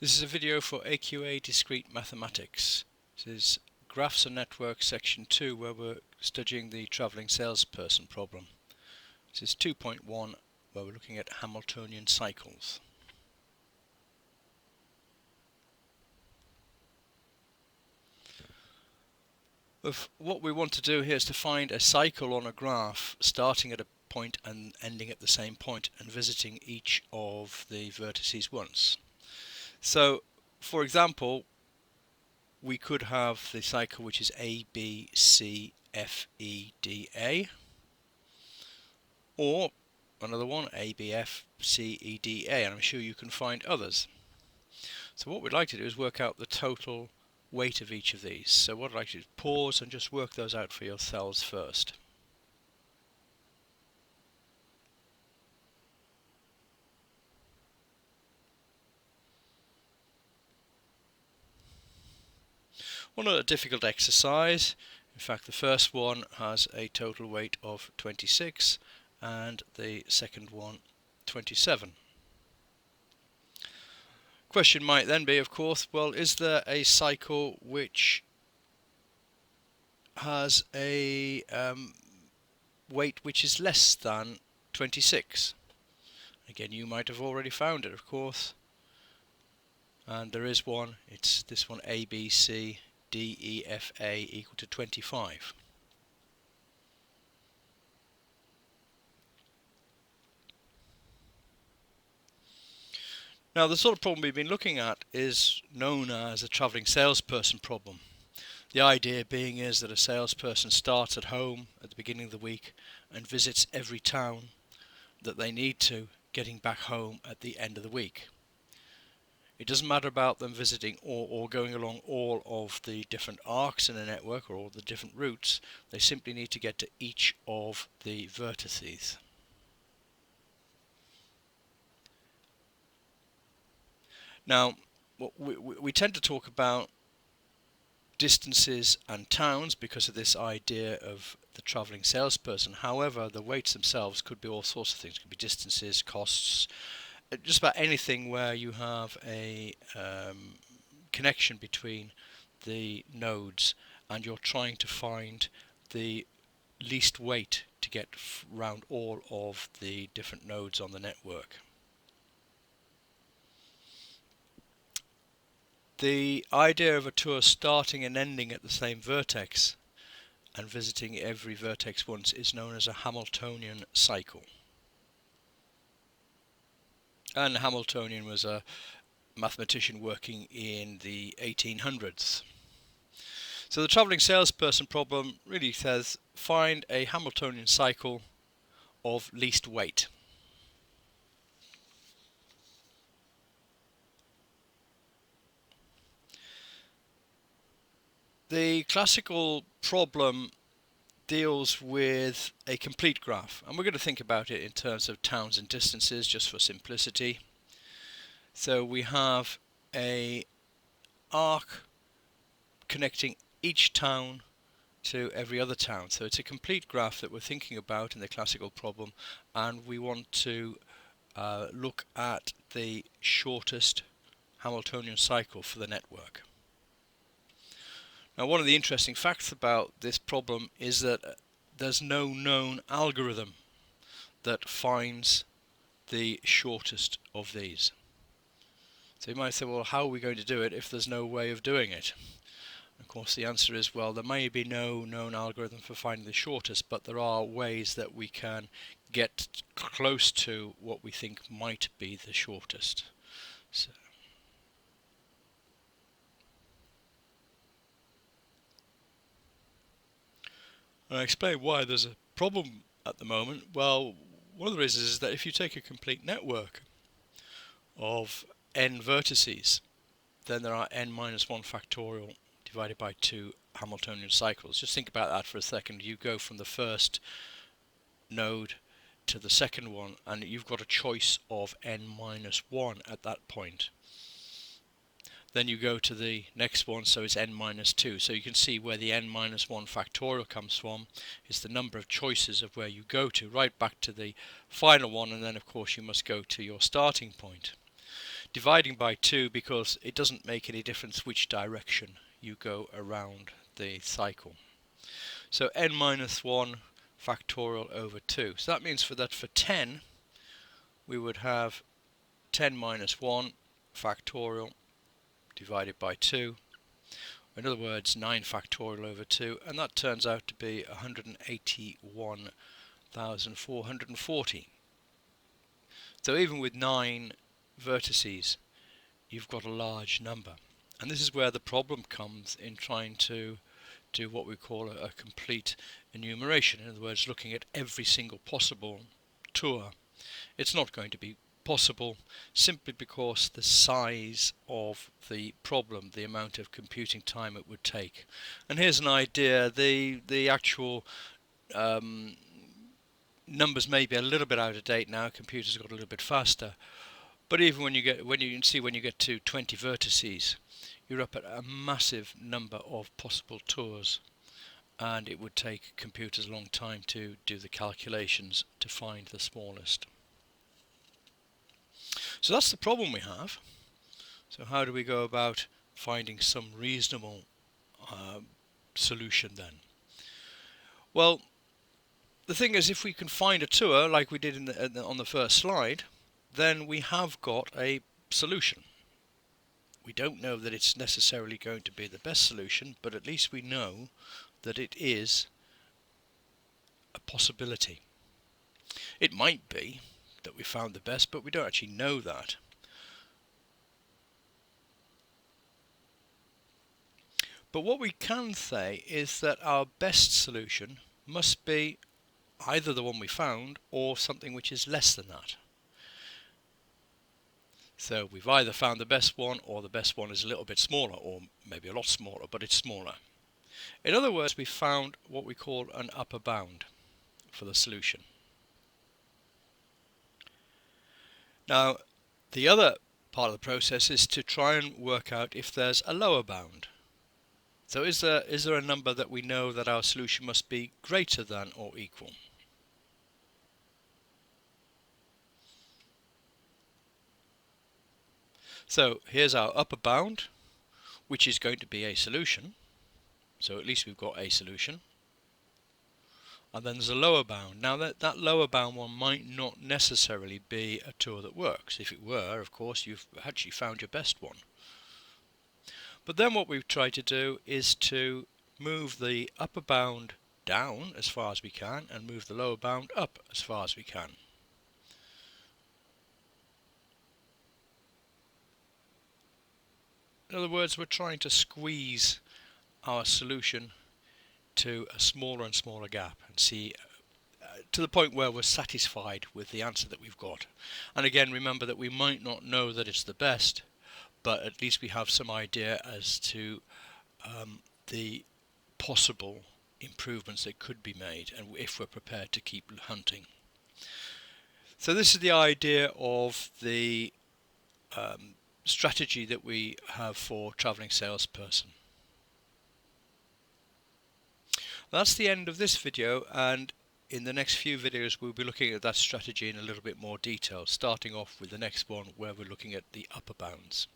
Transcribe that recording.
This is a video for AQA Discrete Mathematics. This is Graphs and Networks Section 2, where we're studying the travelling salesperson problem. This is 2.1, where we're looking at Hamiltonian cycles. What we want to do here is to find a cycle on a graph starting at a point and ending at the same point and visiting each of the vertices once. So, for example, we could have the cycle which is A, B, C, F, E, D, A, or another one, A, B, F, C, E, D, A, and I'm sure you can find others. So what we'd like to do is work out the total weight of each of these. So what I'd like to do is pause and just work those out for yourselves first. Well, not a difficult exercise. In fact, the first one has a total weight of 26 and the second one 27. Question might then be, of course, well, is there a cycle which has a weight which is less than 26? Again, you might have already found it, of course. And there is one. It's this one, A, B, C, D, E, F, A equal to 25. Now, the sort of problem we've been looking at is known as a travelling salesperson problem. The idea being is that a salesperson starts at home at the beginning of the week and visits every town that they need to, getting back home at the end of the week. It doesn't matter about them visiting or going along all of the different arcs in a network or all the different routes. They simply need to get to each of the vertices. Now, we tend to talk about distances and towns because of this idea of the travelling salesperson. However, the weights themselves could be all sorts of things. It could be distances, costs, just about anything where you have a connection between the nodes and you're trying to find the least weight to get around all of the different nodes on the network. The idea of a tour starting and ending at the same vertex and visiting every vertex once is known as a Hamiltonian cycle. And Hamiltonian was a mathematician working in the 1800s. So the travelling salesperson problem really says find a Hamiltonian cycle of least weight. The classical problem deals with a complete graph, and we're going to think about it in terms of towns and distances just for simplicity. So we have a arc connecting each town to every other town. So it's a complete graph that we're thinking about in the classical problem, and we want to look at the shortest Hamiltonian cycle for the network. Now, one of the interesting facts about this problem is that there's no known algorithm that finds the shortest of these. So you might say, well, how are we going to do it if there's no way of doing it? Of course, the answer is, well, there may be no known algorithm for finding the shortest, but there are ways that we can get close to what we think might be the shortest. So and I'll explain why there's a problem at the moment. Well, one of the reasons is that if you take a complete network of n vertices, then there are n minus 1 factorial divided by 2 Hamiltonian cycles. Just think about that for a second. You go from the first node to the second one, and you've got a choice of n minus 1 at that point. Then you go to the next one, so it's n minus 2. So you can see where the n minus 1 factorial comes from. It's the number of choices of where you go to, right back to the final one, and then of course you must go to your starting point. dividing by 2 because it doesn't make any difference which direction you go around the cycle. So n minus 1 factorial over 2. So that means for 10 we would have 10 minus 1 factorial divided by 2. In other words, 9 factorial over 2, and that turns out to be 181,440. So even with 9 vertices, you've got a large number. And this is where the problem comes in trying to do what we call a complete enumeration. In other words, looking at every single possible tour. It's not going to be possible simply because the size of the problem, the amount of computing time it would take. And here's an idea: the actual numbers may be a little bit out of date now. Computers got a little bit faster, but even when you get to 20 vertices, you're up at a massive number of possible tours, and it would take computers a long time to do the calculations to find the smallest. So that's the problem we have. So how do we go about finding some reasonable solution then? Well, the thing is, if we can find a tour like we did on the first slide, then we have got a solution. We don't know that it's necessarily going to be the best solution, but at least we know that it is a possibility. It might be that we found the best, but we don't actually know that. But what we can say is that our best solution must be either the one we found or something which is less than that. So we've either found the best one, or the best one is a little bit smaller, or maybe a lot smaller, but it's smaller. In other words, we found what we call an upper bound for the solution. Now, the other part of the process is to try and work out if there's a lower bound. So is there a number that we know that our solution must be greater than or equal? So here's our upper bound, which is going to be a solution. So at least we've got a solution. And then there's a lower bound. Now that lower bound one might not necessarily be a tour that works. If it were, of course, you've actually found your best one. But then what we've tried to do is to move the upper bound down as far as we can and move the lower bound up as far as we can. In other words, we're trying to squeeze our solution to a smaller and smaller gap and see to the point where we're satisfied with the answer that we've got. And again, remember that we might not know that it's the best, but at least we have some idea as to the possible improvements that could be made, and if we're prepared to keep hunting. So this is the idea of the strategy that we have for traveling salesperson. That's the end of this video, and in the next few videos we'll be looking at that strategy in a little bit more detail, starting off with the next one where we're looking at the upper bounds.